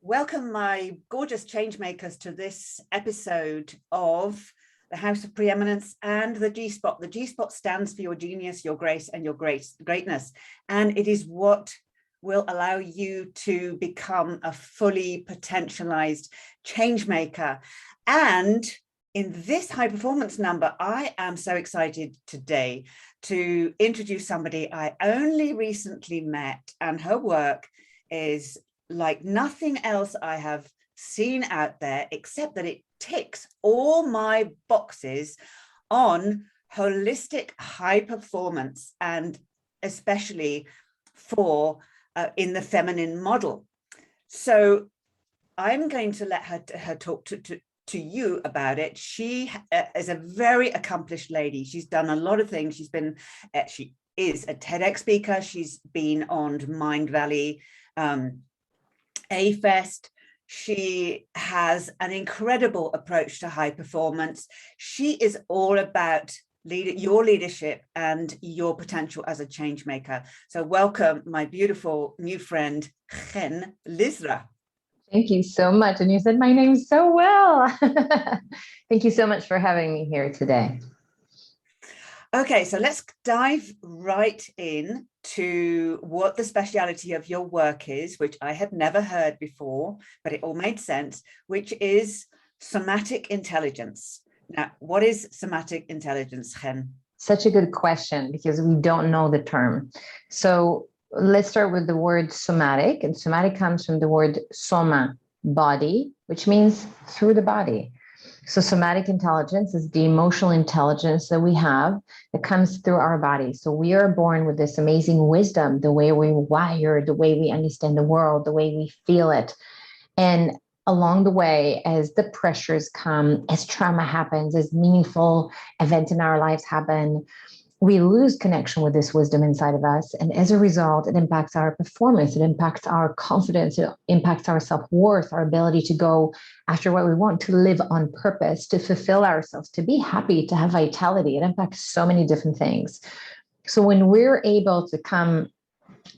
Welcome, my gorgeous change makers, to this episode of the House of Preeminence and the G-spot. The G-spot stands for your genius, your grace, and your greatness. And it is what will allow you to become a fully potentialized change maker. And in this high performance number, I am so excited today to introduce somebody I only recently met, and her work is like nothing else I have seen out there, except that it ticks all my boxes on holistic high performance, and especially for in the feminine model. So I'm going to let her talk to you about it. She is a very accomplished lady. She's done a lot of things. She is a TEDx speaker. She's been on Mind Valley, A-Fest. She has an incredible approach to high performance. She is all about your leadership and your potential as a change maker. So welcome, my beautiful new friend, Chen Lizra. Thank you so much. And you said my name so well. Thank you so much for having me here today. Okay, so let's dive right in to what the speciality of your work is, which I had never heard before, but it all made sense, which is somatic intelligence. Now, what is somatic intelligence, Chen? Such a good question, because we don't know the term. So let's start with the word somatic, and somatic comes from the word soma, body, which means through the body. So somatic intelligence is the emotional intelligence that we have that comes through our body. So we are born with this amazing wisdom, the way we're wired, the way we understand the world, the way we feel it. And along the way, as the pressures come, as trauma happens, as meaningful events in our lives happen, we lose connection with this wisdom inside of us. And as a result, it impacts our performance, it impacts our confidence, it impacts our self-worth, our ability to go after what we want, to live on purpose, to fulfill ourselves, to be happy, to have vitality. It impacts so many different things. So when we're able to come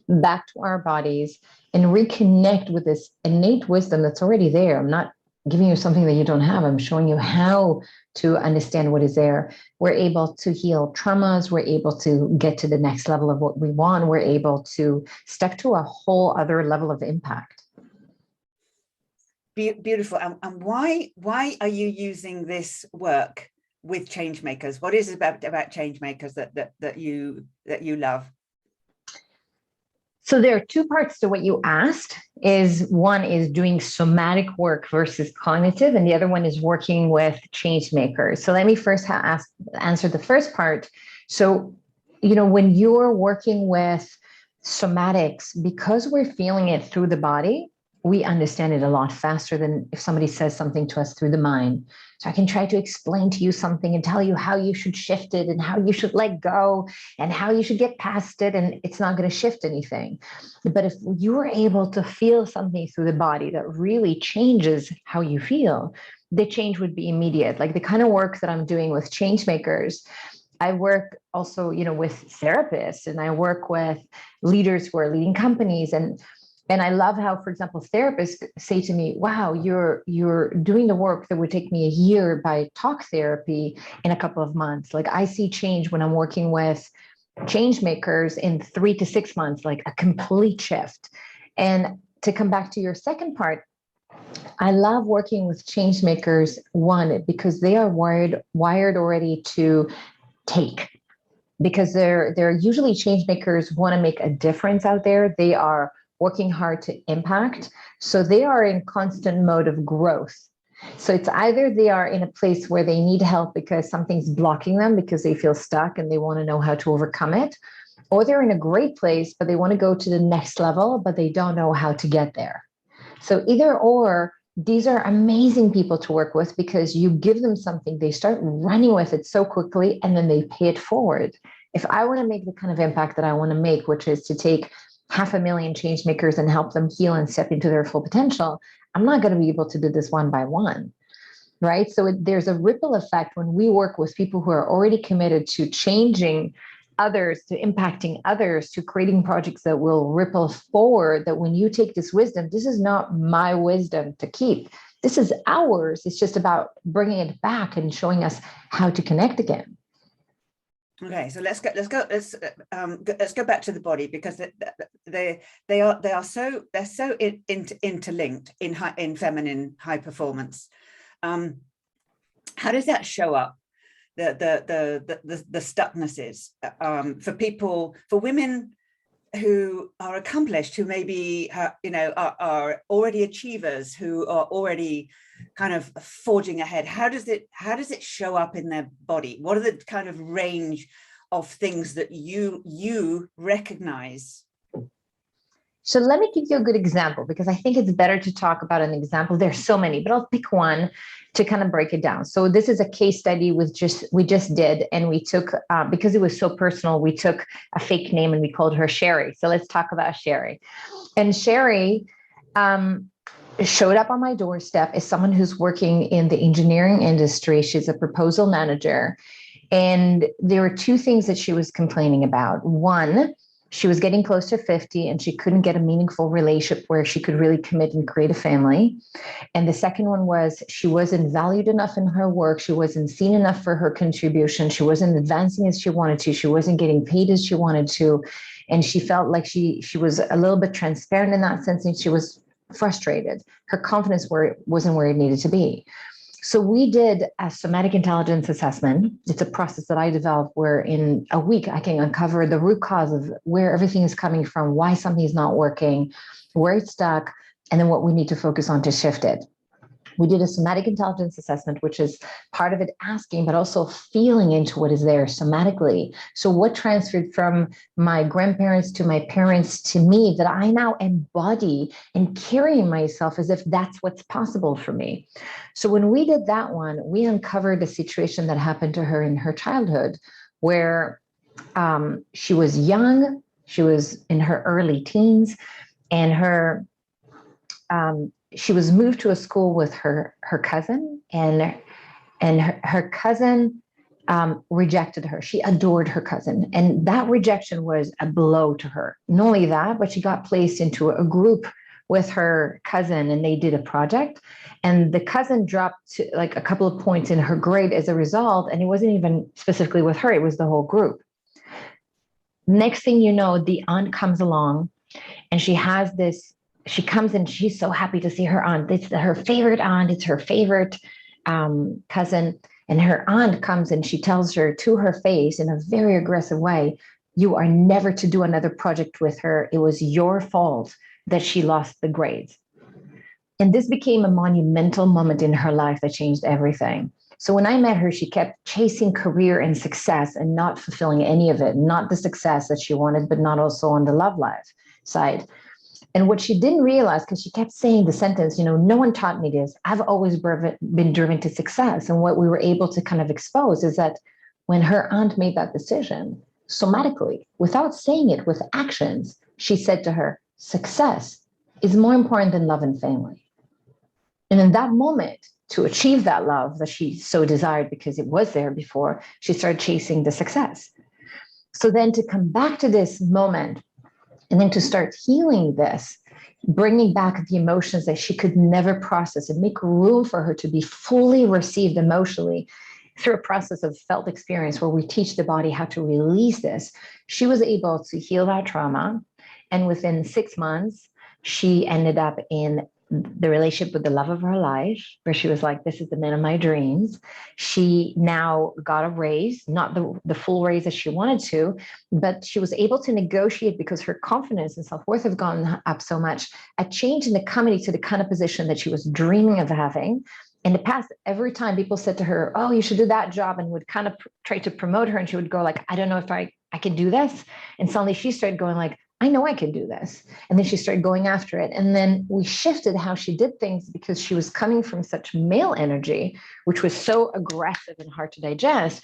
back to our bodies and reconnect with this innate wisdom that's already there, I'm not giving you something that you don't have, I'm showing you how to understand what is there. We're able to heal traumas. We're able to get to the next level of what we want. We're able to step to a whole other level of impact. Beautiful. And why are you using this work with change makers? What is it about change makers that you love? So there are two parts to what you asked. One is doing somatic work versus cognitive, and the other one is working with change makers. So let me first answer the first part. So, when you're working with somatics, because we're feeling it through the body, we understand it a lot faster than if somebody says something to us through the mind. So I can try to explain to you something and tell you how you should shift it and how you should let go and how you should get past it, and it's not going to shift anything. But if you are able to feel something through the body that really changes how you feel, the change would be immediate. Like the kind of work that I'm doing with change makers, I work also, with therapists, and I work with leaders who are leading companies. And I love how, for example, therapists say to me, wow, you're doing the work that would take me a year by talk therapy in a couple of months. Like I see change when I'm working with change makers in 3 to 6 months, like a complete shift. And to come back to your second part, I love working with change makers, one, because they are wired already to take, because they're usually change makers want to make a difference out there. They are working hard to impact. So they are in constant mode of growth. So it's either they are in a place where they need help because something's blocking them because they feel stuck and they want to know how to overcome it, or they're in a great place, but they want to go to the next level, but they don't know how to get there. So either or, these are amazing people to work with because you give them something, they start running with it so quickly, and then they pay it forward. If I want to make the kind of impact that I want to make, which is to take 500,000 change makers and help them heal and step into their full potential, I'm not going to be able to do this one by one, right? So there's a ripple effect when we work with people who are already committed to changing others, to impacting others, to creating projects that will ripple forward, that when you take this wisdom, this is not my wisdom to keep. This is ours. It's just about bringing it back and showing us how to connect again. Okay, so let's go back to the body, because they're so interlinked in feminine high performance. How does that show up? The stucknesses for people, for women who are accomplished, who maybe are already achievers, who are already kind of forging ahead. How does it show up in their body? What are the kind of range of things that you recognize? So let me give you a good example, because I think it's better to talk about an example. There's so many, but I'll pick one to kind of break it down. So this is a case study we just did, and we took, because it was so personal, we took a fake name and we called her Sherry. So let's talk about Sherry. And Sherry showed up on my doorstep as someone who's working in the engineering industry. She's a proposal manager. And there were two things that she was complaining about. One, she was getting close to 50 and she couldn't get a meaningful relationship where she could really commit and create a family. And the second one was she wasn't valued enough in her work. She wasn't seen enough for her contribution. She wasn't advancing as she wanted to. She wasn't getting paid as she wanted to. And she felt like she was a little bit transparent in that sense, and she was frustrated. Her confidence wasn't where it needed to be. So we did a somatic intelligence assessment. It's a process that I developed where in a week I can uncover the root cause of where everything is coming from, why something is not working, where it's stuck, and then what we need to focus on to shift it. We did a somatic intelligence assessment, which is part of it asking, but also feeling into what is there somatically. So what transferred from my grandparents to my parents to me that I now embody and carry myself as if that's what's possible for me. So when we did that one, we uncovered a situation that happened to her in her childhood where she was young, she was in her early teens, and she was moved to a school with her cousin, and her cousin rejected her. She adored her cousin, and that rejection was a blow to her. Not only that, but she got placed into a group with her cousin, and they did a project, and the cousin dropped to like a couple of points in her grade as a result, and it wasn't even specifically with her, it was the whole group. Next thing you know, the aunt comes along, and she comes and she's so happy to see her aunt. It's her favorite aunt. It's her favorite cousin. And her aunt comes and she tells her to her face in a very aggressive way, you are never to do another project with her. It was your fault that she lost the grades. And this became a monumental moment in her life that changed everything. So when I met her, she kept chasing career and success and not fulfilling any of it, not the success that she wanted, but not also on the love life side. And what she didn't realize, because she kept saying the sentence, no one taught me this. I've always been driven to success. And what we were able to kind of expose is that when her aunt made that decision, somatically, without saying it with actions, she said to her, success is more important than love and family. And in that moment, to achieve that love that she so desired because it was there before, she started chasing the success. So then to come back to this moment, and then to start healing this, bringing back the emotions that she could never process and make room for her to be fully received emotionally through a process of felt experience where we teach the body how to release this, she was able to heal that trauma. And within 6 months, she ended up in the relationship with the love of her life, where she was like, this is the man of my dreams. She now got a raise, not the full raise as she wanted to, but she was able to negotiate because her confidence and self-worth have gone up so much, a change in the company to the kind of position that she was dreaming of having. In the past, every time people said to her, oh, you should do that job, and would kind of try to promote her, and she would go like, I don't know if I can do this. And suddenly she started going like, I know I can do this. And then she started going after it. And then we shifted how she did things because she was coming from such male energy, which was so aggressive and hard to digest.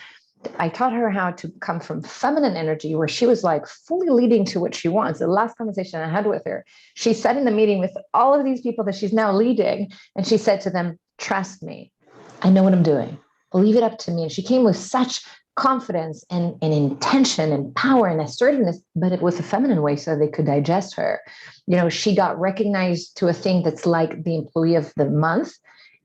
I taught her how to come from feminine energy, where she was like fully leading to what she wants. The last conversation I had with her, she sat in the meeting with all of these people that she's now leading. And she said to them, trust me, I know what I'm doing. Leave it up to me. And she came with such confidence and intention and power and assertiveness, but it was a feminine way so they could digest her. You know, she got recognized to a thing that's like the employee of the month,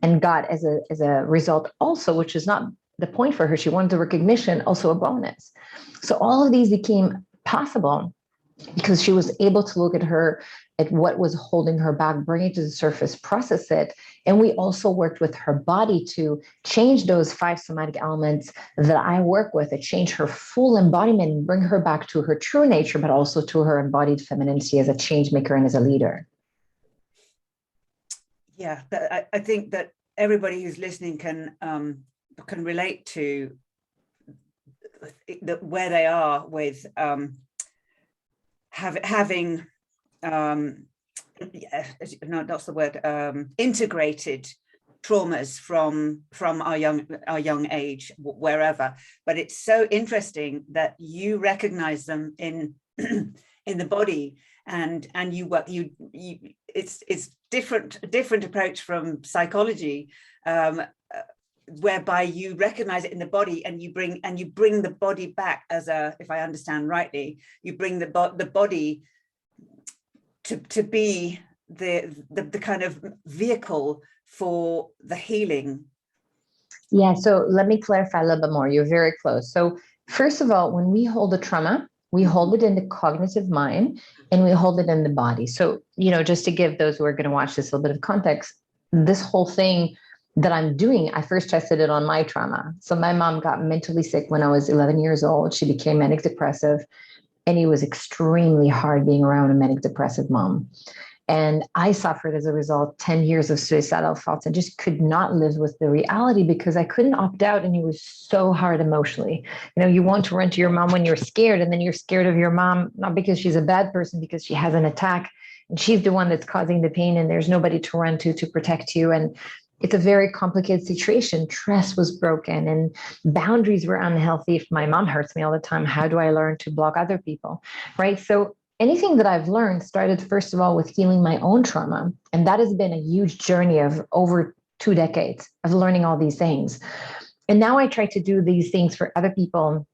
and got as a result also, which is not the point for her. She wanted the recognition, also a bonus. So all of these became possible because she was able to look at what was holding her back, bring it to the surface, process it. And we also worked with her body to change those 5 somatic elements that I work with, to change her full embodiment and bring her back to her true nature, but also to her embodied femininity as a change maker and as a leader. Yeah, but I think that everybody who's listening can relate to where they are with having that's the word, integrated traumas from our young age, wherever. But it's so interesting that you recognize them in the body, and it's different approach from psychology, whereby you recognize it in the body, and you bring the body back as if I understand rightly, you bring the body to be the kind of vehicle for the healing. Yeah, so let me clarify a little bit more. You're very close. So first of all, when we hold a trauma, we hold it in the cognitive mind and we hold it in the body. So, you know, just to give those who are going to watch this a little bit of context, this whole thing that I'm doing, I first tested it on my trauma. So my mom got mentally sick when I was 11 years old. She became manic depressive, and it was extremely hard being around a manic depressive mom. And I suffered as a result 10 years of suicidal thoughts and just could not live with the reality because I couldn't opt out. And it was so hard emotionally. You know, you want to run to your mom when you're scared, and then you're scared of your mom, not because she's a bad person, because she has an attack and she's the one that's causing the pain, and there's nobody to run to protect you. And it's a very complicated situation. Trust was broken and boundaries were unhealthy. If my mom hurts me all the time, how do I learn to block other people? Right. So anything that I've learned started, first of all, with healing my own trauma. And that has been a huge journey of over 2 decades of learning all these things. And now I try to do these things for other people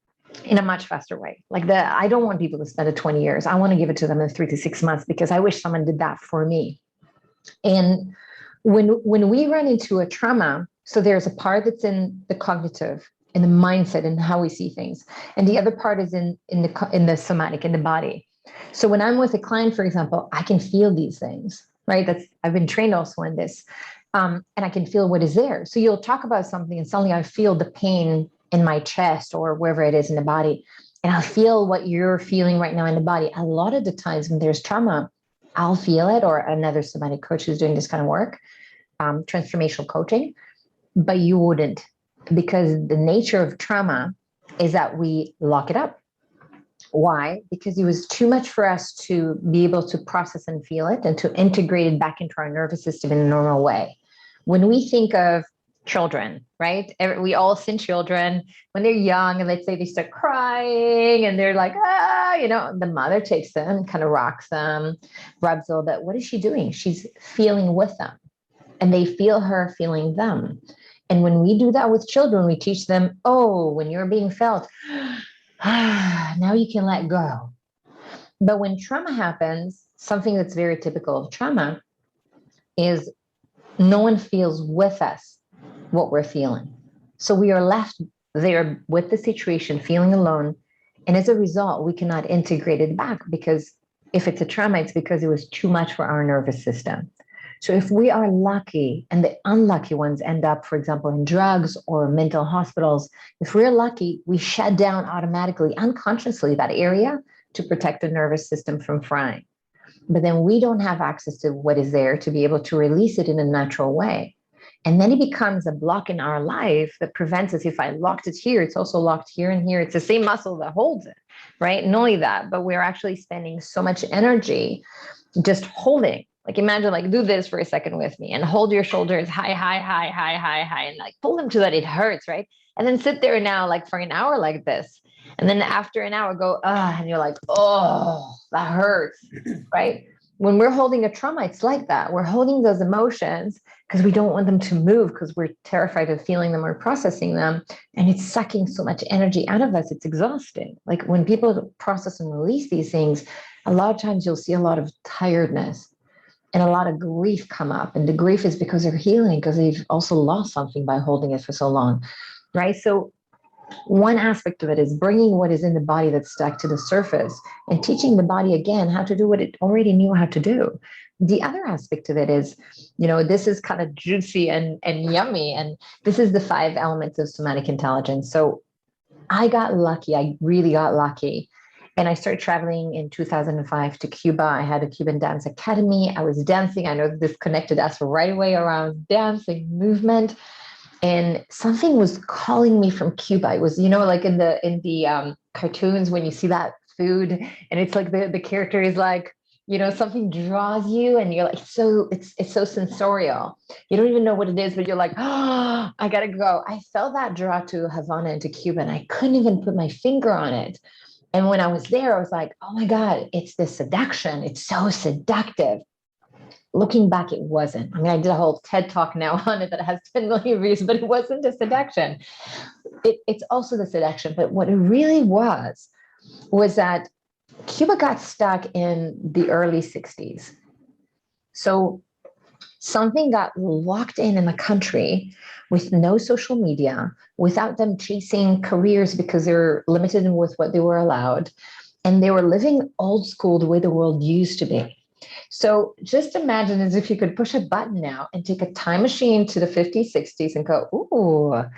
in a much faster way. I don't want people to spend it 20 years. I want to give it to them in 3 to 6 months because I wish someone did that for me. And when we run into a trauma, so there's a part that's in the cognitive, in the mindset and how we see things. And the other part is in the somatic, in the body. So when I'm with a client, for example, I can feel these things, right? I've been trained also in this, and I can feel what is there. So you'll talk about something and suddenly I feel the pain in my chest or wherever it is in the body. And I'll feel what you're feeling right now in the body. A lot of the times when there's trauma, I'll feel it, or another somatic coach who's doing this kind of work, transformational coaching, but you wouldn't, because the nature of trauma is that we lock it up. Why? Because it was too much for us to be able to process and feel it and to integrate it back into our nervous system in a normal way. When we think of children, right? We all see children when they're young, and let's say they start crying and they're like, the mother takes them and kind of rocks them, rubs a little bit. What is she doing? She's feeling with them, and they feel her feeling them. And when we do that with children, we teach them, oh, when you're being felt, now you can let go. But when trauma happens, something that's very typical of trauma is no one feels with us what we're feeling. So we are left there with the situation, feeling alone. And as a result, we cannot integrate it back, because if it's a trauma, it's because it was too much for our nervous system. So if we are lucky, and the unlucky ones end up, for example, in drugs or mental hospitals, if we're lucky, we shut down automatically, unconsciously, that area to protect the nervous system from frying. But then we don't have access to what is there to be able to release it in a natural way. And then it becomes a block in our life that prevents us. If I locked it here, it's also locked here and here. It's the same muscle that holds it, right? Not only that, but we're actually spending so much energy just holding. Like imagine, do this for a second with me and hold your shoulders high, high, high, high, high, high, and pull them to that it hurts, right? And then sit there now for an hour like this. And then after an hour go, and you're like, oh, that hurts, right? when we're holding a trauma, it's like that. We're holding those emotions because we don't want them to move, because we're terrified of feeling them or processing them. And it's sucking so much energy out of us. It's exhausting. Like when people process and release these things, a lot of times you'll see a lot of tiredness and a lot of grief come up. And the grief is because they're healing, because they've also lost something by holding it for so long, right? So one aspect of it is bringing what is in the body that's stuck to the surface and teaching the body again how to do what it already knew how to do. The other aspect of it is, this is kind of juicy and yummy. And this is the 5 elements of somatic intelligence. So I got lucky. I really got lucky. And I started traveling in 2005 to Cuba. I had a Cuban dance academy. I was dancing. I know this connected us right away around dancing movement. And something was calling me from Cuba. It was, like in the cartoons when you see that food, and it's like the character is like, something draws you, and you're like, it's so sensorial. You don't even know what it is, but you're like, oh, I gotta go. I felt that draw to Havana and to Cuba, and I couldn't even put my finger on it. And when I was there, I was like, oh my God, it's the seduction. It's so seductive. Looking back, it wasn't. I mean, I did a whole TED talk now on it that has 10 million views, but it wasn't a seduction. It's also the seduction. But what it really was that Cuba got stuck in the early 60s. So something got locked in the country with no social media, without them chasing careers because they're limited with what they were allowed. And they were living old school the way the world used to be. So just imagine as if you could push a button now and take a time machine to the 50s, 60s and go, ooh,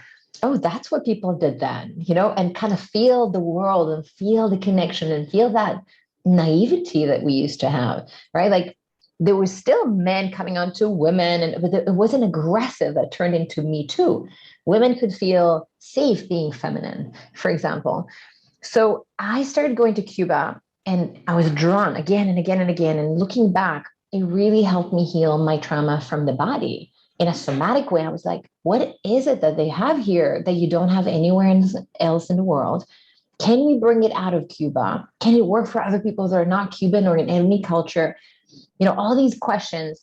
oh, that's what people did then, and kind of feel the world and feel the connection and feel that naivety that we used to have, right? Like there was still men coming on to women, but it wasn't aggressive that turned into Me Too. Women could feel safe being feminine, for example. So I started going to Cuba. And I was drawn again and again and again. And looking back, it really helped me heal my trauma from the body in a somatic way. I was like, what is it that they have here that you don't have anywhere else in the world? Can we bring it out of Cuba? Can it work for other people that are not Cuban or in any culture? All these questions.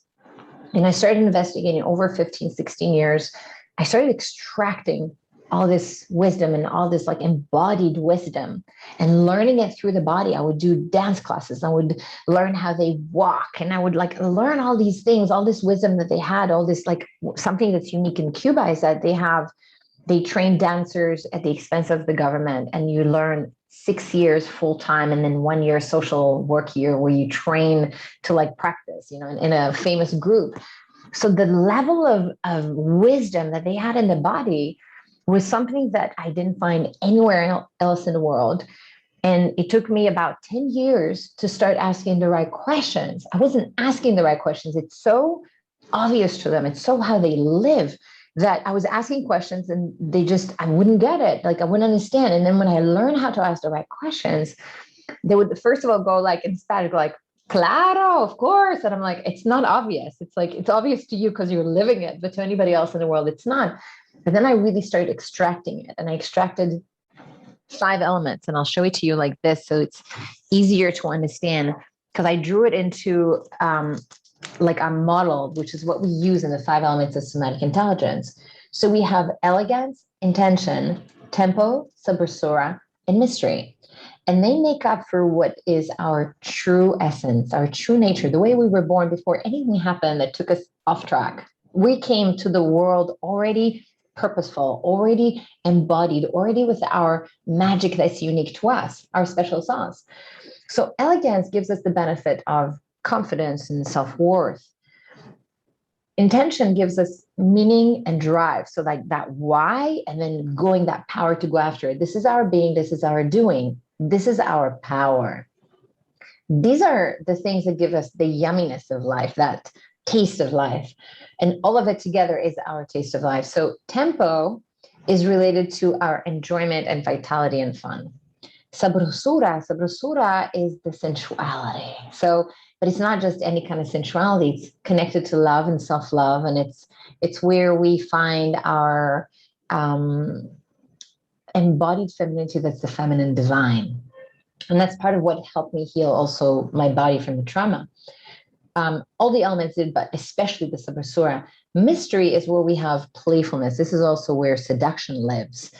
And I started investigating over 15, 16 years. I started extracting all this wisdom and all this like embodied wisdom and learning it through the body. I would do dance classes. I would learn how they walk, and I would like learn all these things, all this wisdom that they had, all this like something that's unique in Cuba is that they train dancers at the expense of the government, and you learn 6 years full time and then 1 year social work year where you train to like practice, in a famous group. So the level of wisdom that they had in the body was something that I didn't find anywhere else in the world. And it took me about 10 years to start asking the right questions. I wasn't asking the right questions. It's so obvious to them. It's so how they live that I was asking questions and I wouldn't get it. Like I wouldn't understand. And then when I learned how to ask the right questions, they would first of all go like in Spanish, like, claro, of course. And I'm like, it's not obvious. It's like, it's obvious to you because you're living it, but to anybody else in the world, it's not. But then I really started extracting it, and I extracted 5 elements, and I'll show it to you like this. So it's easier to understand because I drew it into like a model, which is what we use in the 5 elements of somatic intelligence. So we have elegance, intention, tempo, sabrosura, and mystery. And they make up for what is our true essence, our true nature, the way we were born before anything happened that took us off track. We came to the world already purposeful, already embodied, already with our magic that's unique to us, our special sauce. So elegance gives us the benefit of confidence and self-worth. Intention gives us meaning and drive. So like that why, and then going that power to go after it. This is our being, this is our doing, this is our power. These are the things that give us the yumminess of life, that taste of life. And all of it together is our taste of life. So tempo is related to our enjoyment and vitality and fun. Sabrosura is the sensuality. So, but it's not just any kind of sensuality. It's connected to love and self-love. And it's where we find our embodied femininity, that's the feminine divine. And that's part of what helped me heal also my body from the trauma. all the elements did, but especially the sabrosura. Mystery is where we have playfulness. This is also where seduction lives.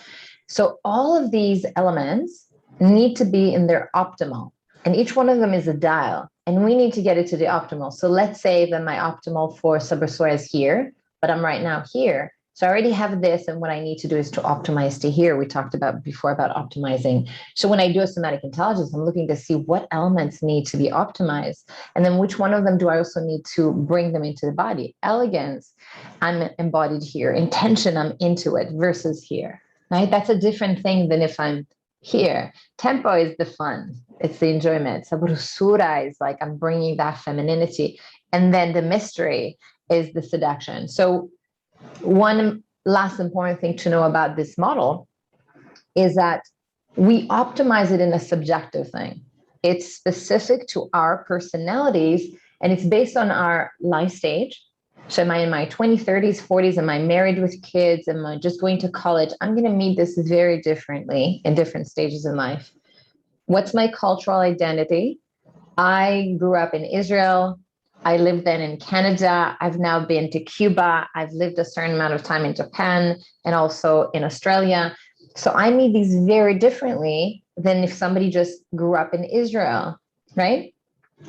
So all of these elements need to be in their optimal, and each one of them is a dial, and we need to get it to the optimal. So let's say that my optimal for sabrosura is here, but I'm right now here. So I already have this, and what I need to do is to optimize to here. We talked about before about optimizing. So when I do a somatic intelligence, I'm looking to see what elements need to be optimized, and then which one of them do I also need to bring them into the body. Elegance, I'm embodied here. Intention, I'm into it, versus here, right? That's a different thing than if I'm here. Tempo is the fun. It's the enjoyment. Sabrosura is like I'm bringing that femininity. And then the mystery is the seduction. So one last important thing to know about this model is that we optimize it in a subjective thing. It's specific to our personalities, and it's based on our life stage. So am I in my 20s, 30s, 40s? Am I married with kids? Am I just going to college? I'm going to meet this very differently in different stages in life. What's my cultural identity? I grew up in Israel. I lived then in Canada. I've now been to Cuba. I've lived a certain amount of time in Japan and also in Australia. So I meet these very differently than if somebody just grew up in Israel, right?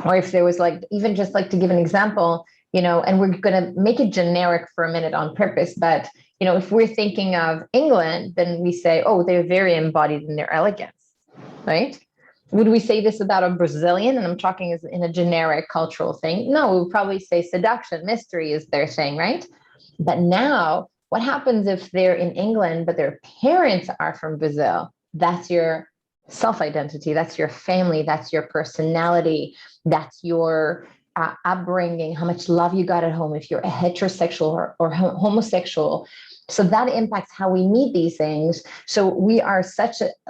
Or if there was like, even just like to give an example, and we're going to make it generic for a minute on purpose, but, if we're thinking of England, then we say, oh, they're very embodied in their elegance, right? Would we say this about a Brazilian? And I'm talking as in a generic cultural thing. No, we would probably say seduction, mystery is their thing, right? But now, what happens if they're in England, but their parents are from Brazil? That's your self-identity. That's your family. That's your personality. That's your upbringing, how much love you got at home, if you're a heterosexual or homosexual. So that impacts how we meet these things. So we are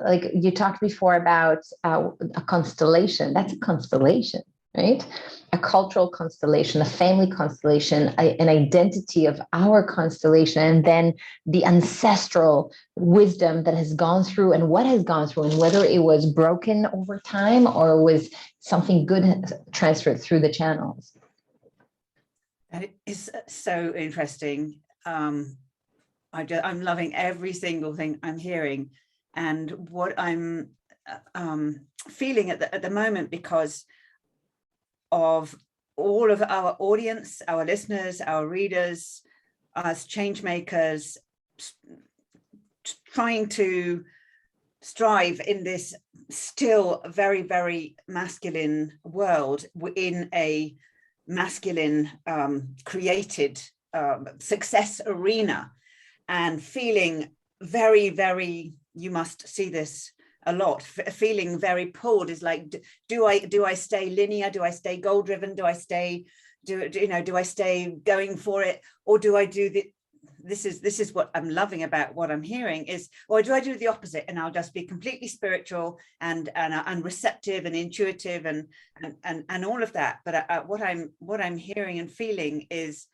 like you talked before about a constellation. That's a constellation, right? A cultural constellation, a family constellation, an identity of our constellation, and then the ancestral wisdom that has gone through and what has gone through, and whether it was broken over time or was something good transferred through the channels. And it is so interesting. I'm loving every single thing I'm hearing, and what I'm feeling at the moment, because of all of our audience, our listeners, our readers, as change makers, trying to strive in this still very, very masculine world, in a masculine created success arena, and feeling very, very, you must see this a lot, feeling very pulled, is like, do I stay linear? Do I stay goal driven? Do I stay, do I stay going for it? Or do I do this is what I'm loving about what I'm hearing is, or do I do the opposite and I'll just be completely spiritual and receptive and intuitive and all of that? But what I'm hearing and feeling is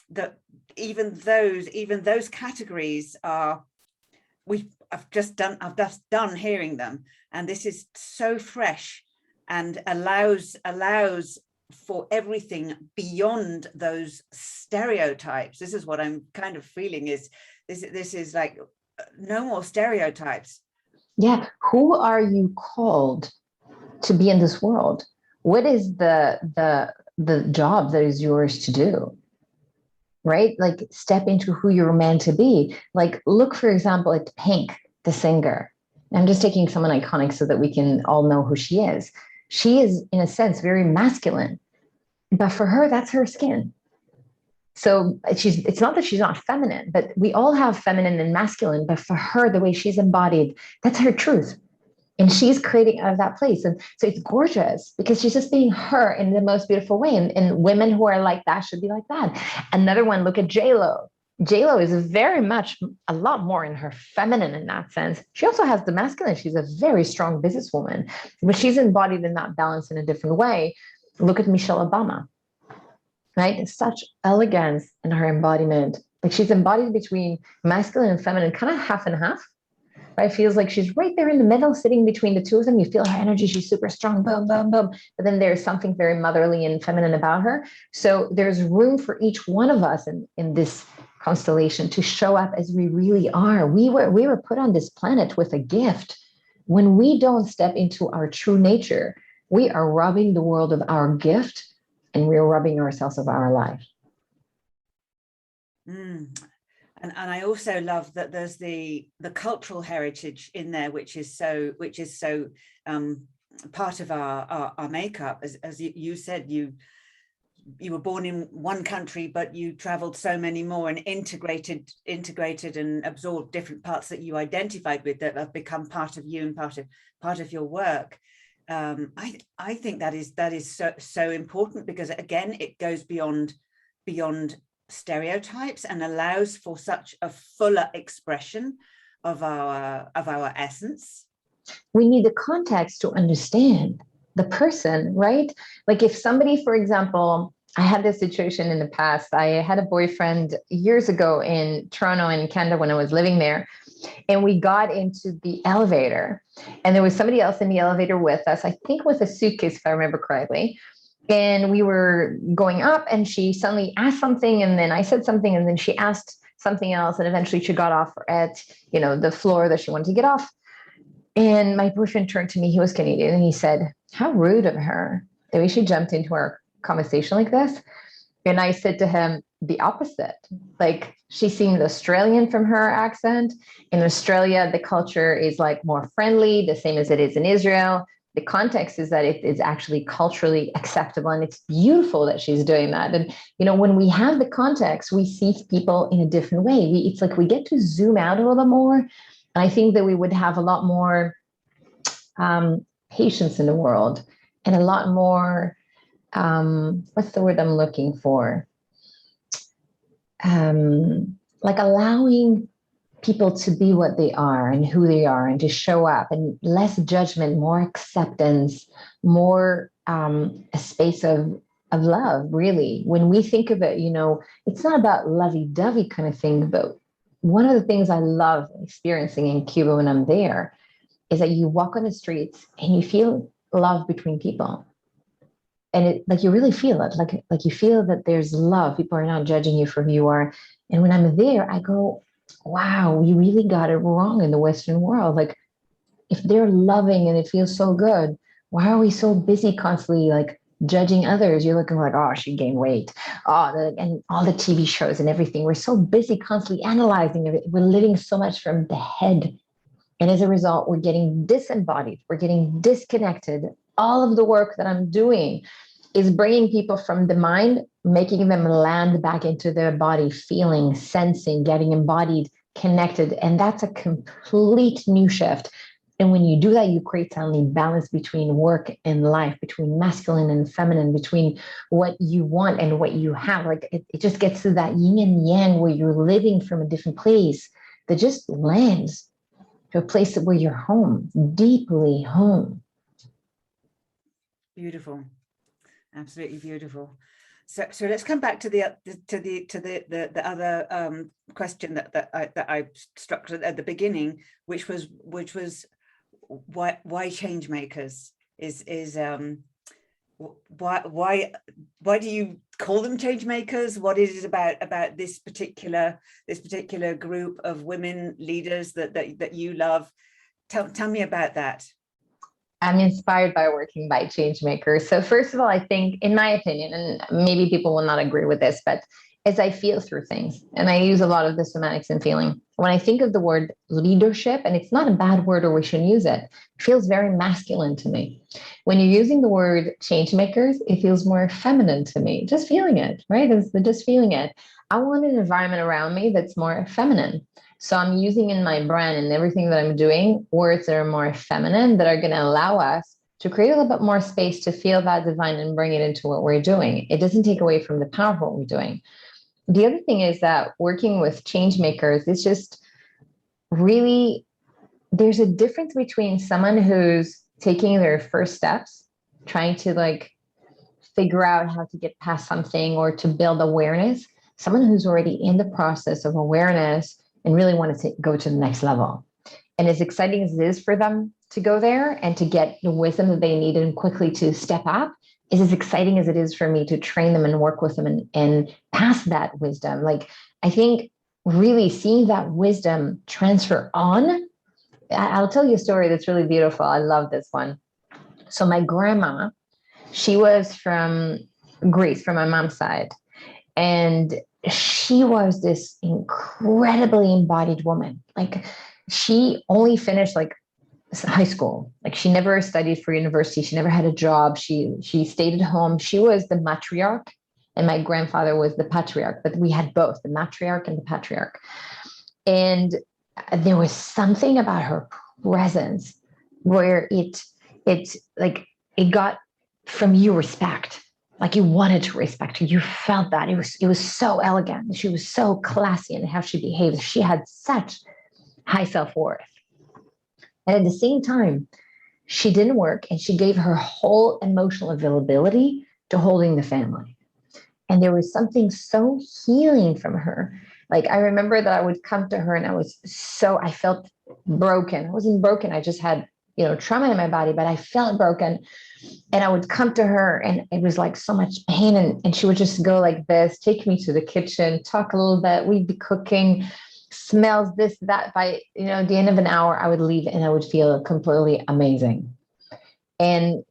that even those categories are, I've just done hearing them, and this is so fresh and allows for everything beyond those stereotypes. This is what I'm kind of feeling, is this is like no more stereotypes. Yeah. Who are you called to be in this world? What is the job that is yours to do? Right? Like, step into who you're meant to be. Like, look, for example, at Pink, the singer. I'm just taking someone iconic so that we can all know who she is. She is, in a sense, very masculine, but for her, that's her skin. So it's not that she's not feminine, but we all have feminine and masculine, but for her, the way she's embodied, that's her truth. And she's creating out of that place. And so it's gorgeous because she's just being her in the most beautiful way. And women who are like that should be like that. Another one, look at J-Lo. J-Lo is very much a lot more in her feminine in that sense. She also has the masculine. She's a very strong businesswoman, but she's embodied in that balance in a different way. Look at Michelle Obama, right? Such elegance in her embodiment. Like, she's embodied between masculine and feminine, kind of half and half. right? It feels like she's right there in the middle, sitting between the two of them. You feel her energy. She's super strong, boom, boom, boom. But then there's something very motherly and feminine about her. So there's room for each one of us in this constellation to show up as we really are. We were put on this planet with a gift. When we don't step into our true nature, we are robbing the world of our gift, and we're robbing ourselves of our life. And I also love that there's the cultural heritage in there, which is so part of our makeup. As you said, you were born in one country, but you traveled so many more and integrated and absorbed different parts that you identified with, that have become part of you and part of your work. I think that is so important, because again, it goes beyond stereotypes and allows for such a fuller expression of our essence. We need the context to understand the person, right? Like if somebody, for example, I had this situation in the past. I had a boyfriend years ago in Toronto in Canada when I was living there, and we got into the elevator, and there was somebody else in the elevator with us, I think with a suitcase, if I remember correctly. And we were going up, and she suddenly asked something, and then I said something, and then she asked something else, and eventually she got off at, the floor that she wanted to get off. And my boyfriend turned to me, he was Canadian, and he said, "How rude of her, the way she jumped into our conversation like this." And I said to him, the opposite. Like, she seemed Australian from her accent. In Australia, the culture is like more friendly, the same as it is in Israel. The context is that it is actually culturally acceptable, and it's beautiful that she's doing that. And, when we have the context, we see people in a different way. It's like we get to zoom out a little more. And I think that we would have a lot more patience in the world, and a lot more, what's the word I'm looking for? Like allowing people to be what they are and who they are, and to show up, and less judgment, more acceptance, more a space of love, really. When we think of it, it's not about lovey-dovey kind of thing, but one of the things I love experiencing in Cuba when I'm there is that you walk on the streets and you feel love between people. And it, like, you really feel it, like you feel that there's love. People are not judging you for who you are. And when I'm there, I go, wow, we really got it wrong in the Western world. Like, if they're loving and it feels so good, why are we so busy constantly like judging others? You're looking like, oh, she gained weight. And all the TV shows and everything. We're so busy constantly analyzing it. We're living so much from the head. And as a result, we're getting disembodied. We're getting disconnected. All of the work that I'm doing is bringing people from the mind, making them land back into their body, feeling, sensing, getting embodied, connected. And that's a complete new shift. And when you do that, you create suddenly balance between work and life, between masculine and feminine, between what you want and what you have. Like it just gets to that yin and yang where you're living from a different place that just lands to a place where you're home, deeply home. Beautiful, absolutely beautiful. So let's come back to the other question that I struck at the beginning, which was why change makers is why do you call them change makers? What is it about this particular group of women leaders that you love? Tell me about that. I'm inspired by working by change makers. So first of all, I think, in my opinion, and maybe people will not agree with this, but as I feel through things, and I use a lot of the semantics and feeling, when I think of the word leadership, and it's not a bad word or we shouldn't use it, it feels very masculine to me. When you're using the word change makers, it feels more feminine to me. Just feeling it, right? It's just feeling it. I want an environment around me that's more feminine. So I'm using in my brand and everything that I'm doing words that are more feminine, that are going to allow us to create a little bit more space to feel that divine and bring it into what we're doing. It doesn't take away from the power of what we're doing. The other thing is that working with change makers is just really, there's a difference between someone who's taking their first steps, trying to like figure out how to get past something or to build awareness, someone who's already in the process of awareness and really wanted to go to the next level. And as exciting as it is for them to go there and to get the wisdom that they need and quickly to step up, is as exciting as it is for me to train them and work with them and pass that wisdom. Like, I think really seeing that wisdom transfer on. I'll tell you a story that's really beautiful. I love this one. So my grandma, she was from Greece, from my mom's side. And she was this incredibly embodied woman. Like, she only finished like high school. Like, she never studied for university. She never had a job. She stayed at home. She was the matriarch, and my grandfather was the patriarch, but we had both the matriarch and the patriarch. And there was something about her presence where it got from you respect. Like, you wanted to respect her. You felt that. It was so elegant. She was so classy in how she behaved. She had such high self-worth. And at the same time, she didn't work, and she gave her whole emotional availability to holding the family. And there was something so healing from her. Like, I remember that I would come to her and I felt broken. I wasn't broken. I just had, trauma in my body, but I felt broken. And I would come to her and it was like so much pain. And she would just go like this, take me to the kitchen, talk a little bit. We'd be cooking, smells, this, that. By, at the end of an hour, I would leave and I would feel completely amazing. And,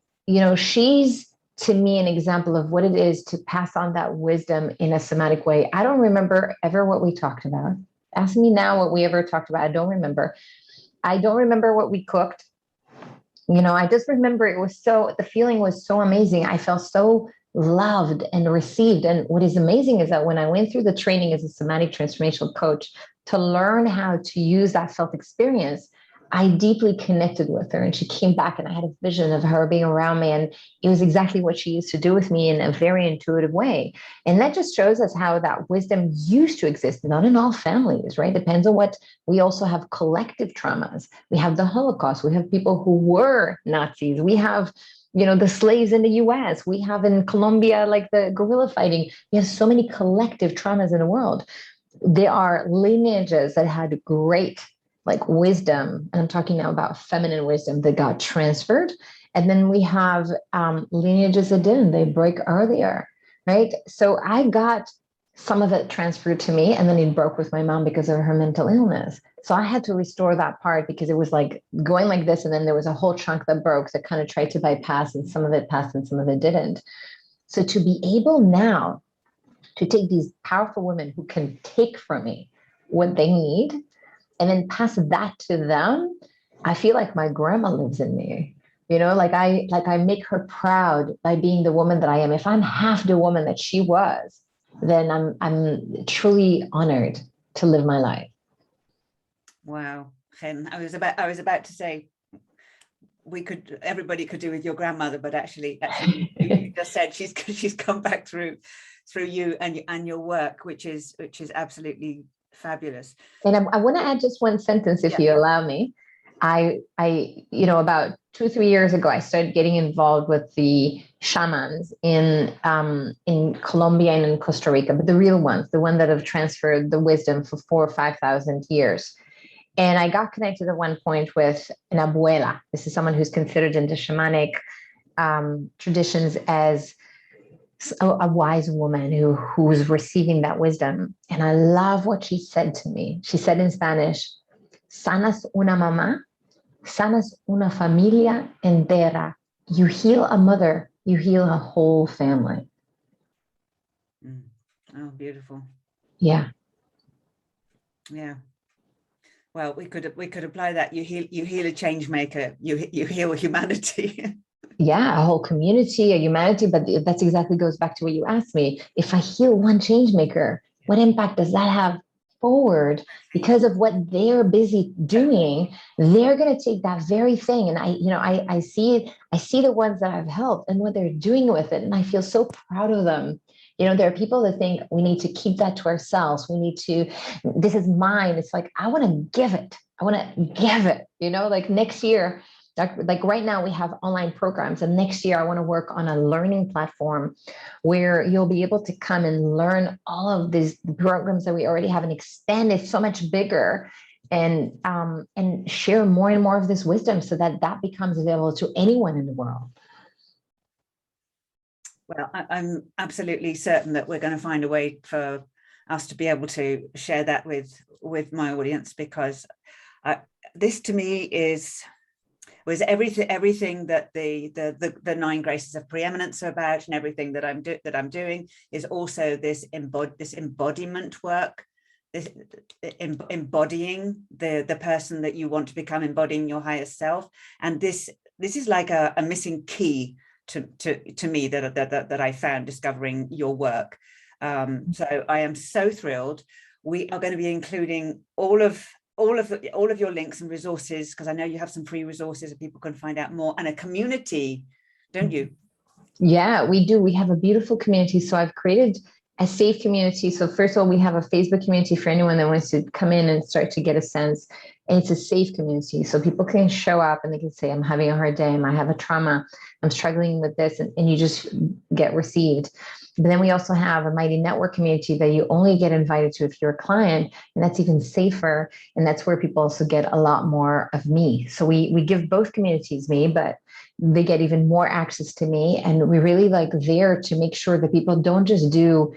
she's, to me, an example of what it is to pass on that wisdom in a somatic way. I don't remember ever what we talked about. Ask me now what we ever talked about. I don't remember. I don't remember what we cooked. I just remember the feeling was so amazing. I felt so loved and received. And what is amazing is that when I went through the training as a somatic transformational coach to learn how to use that felt experience, I deeply connected with her, and she came back and I had a vision of her being around me, and it was exactly what she used to do with me in a very intuitive way. And that just shows us how that wisdom used to exist, not in all families, right? Depends on what. We also have collective traumas. We have the Holocaust. We have people who were Nazis. We have, the slaves in the US. We have in Colombia, like the guerrilla fighting. We have so many collective traumas in the world. There are lineages that had great wisdom, and I'm talking now about feminine wisdom that got transferred. And then we have lineages that didn't, they break earlier, right? So I got some of it transferred to me, and then it broke with my mom because of her mental illness. So I had to restore that part because it was like going like this, and then there was a whole chunk that broke that kind of tried to bypass, and some of it passed and some of it didn't. So to be able now to take these powerful women who can take from me what they need and then pass that to them, I feel like my grandma lives in me. I make her proud by being the woman that I am. If I'm half the woman that she was, then I'm truly honored to live my life. Wow, Chen, I was about to say everybody could do with your grandmother, but actually you just said she's come back through you and your work, which is absolutely fabulous. And I want to add just one sentence, if you allow me. I about 2-3 years ago, I started getting involved with the shamans in Colombia and in Costa Rica, but the real ones, the ones that have transferred the wisdom for 4,000 or 5,000 years. And I got connected at one point with an abuela. This is someone who's considered in the shamanic traditions as a wise woman who was receiving that wisdom. And I love what she said to me. She said in Spanish, "Sanas una mamá, sanas una familia entera." You heal a mother, you heal a whole family. Oh, beautiful. Yeah. Well, we could apply that. You heal a change maker. You heal humanity. Yeah, a whole community, a humanity, but that's exactly goes back to what you asked me. If I heal one change maker, what impact does that have forward? Because of what they're busy doing, they're going to take that very thing. And I see the ones that I've helped and what they're doing with it. And I feel so proud of them. There are people that think we need to keep that to ourselves. This is mine. It's like, I want to give it. Like next year, like right now we have online programs, and next year I want to work on a learning platform where you'll be able to come and learn all of these programs that we already have and expand it so much bigger and share more and more of this wisdom so that that becomes available to anyone in the world. Well, I'm absolutely certain that we're going to find a way for us to be able to share that with my audience, because this to me was everything that the 9 graces of preeminence are about, and everything that I'm doing is also this embodiment work, this embodying the person that you want to become, embodying your highest self. And this is like a missing key to me that I found discovering your work. So I am so thrilled. We are going to be including all of your links and resources, because I know you have some free resources that people can find out more, and a community, don't you? Yeah, we do. We have a beautiful community. So I've created a safe community. So first of all, we have a Facebook community for anyone that wants to come in and start to get a sense. And it's a safe community. So people can show up and they can say, I'm having a hard day, I have a trauma, I'm struggling with this, and you just get received. But then we also have a Mighty Network community that you only get invited to if you're a client, and that's even safer. And that's where people also get a lot more of me. So we give both communities me, but they get even more access to me. And we really like there to make sure that people don't just do,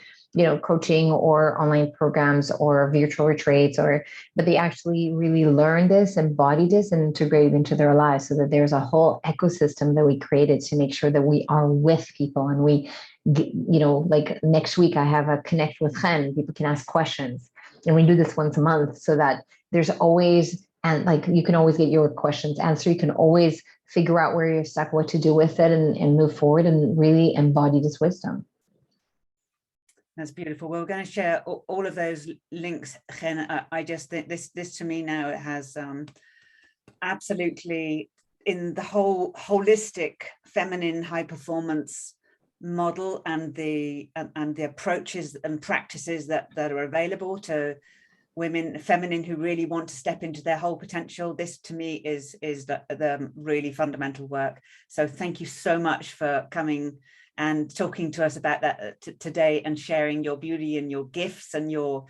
coaching or online programs or virtual retreats, but they actually really learn this, embody this, and integrate it into their lives, so that there's a whole ecosystem that we created to make sure that we are with people. And we, like next week, I have a connect with Chen. People can ask questions, and we do this once a month, so that there's always, and like you can always get your questions answered. You can always figure out where you're stuck, what to do with it, and move forward and really embody this wisdom. That's beautiful. We're going to share all of those links, Chen. I just think this to me now, it has absolutely, in the whole holistic feminine high performance model, and the approaches and practices that are available to women, feminine, who really want to step into their whole potential. This to me is the really fundamental work. So thank you so much for coming and talking to us about that today, and sharing your beauty and your gifts and your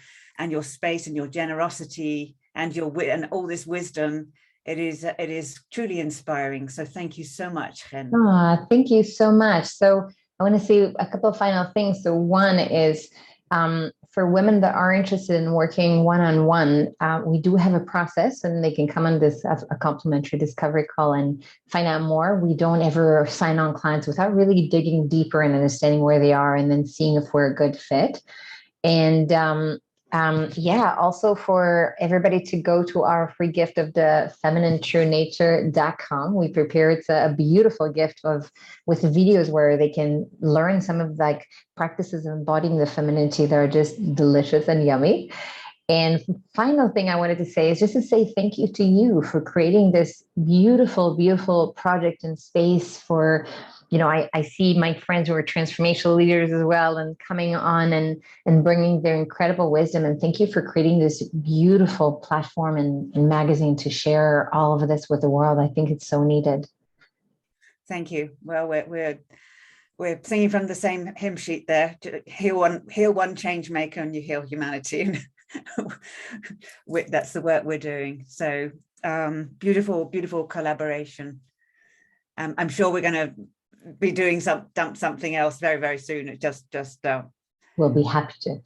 space and your generosity and all this wisdom. It is truly inspiring. So thank you so much, Chen. Thank you so much. So I want to say a couple of final things. So one is, for women that are interested in working one-on-one, we do have a process, and they can come on a complimentary discovery call and find out more. We don't ever sign on clients without really digging deeper and understanding where they are, and then seeing if we're a good fit. And also for everybody to go to our free gift of the femininetruenature.com. We prepared a beautiful gift with videos where they can learn some of like practices of embodying the femininity that are just delicious and yummy. And final thing I wanted to say is just to say thank you to you for creating this beautiful, beautiful project and space for, I see my friends who are transformational leaders as well, and coming on and bringing their incredible wisdom. And thank you for creating this beautiful platform and magazine to share all of this with the world. I think it's so needed. Thank you. Well, we're singing from the same hymn sheet there. Heal one change maker, and you heal humanity. That's the work we're doing. So beautiful, beautiful collaboration. I'm sure we're going to be doing something else very, very soon. It just we'll be happy to.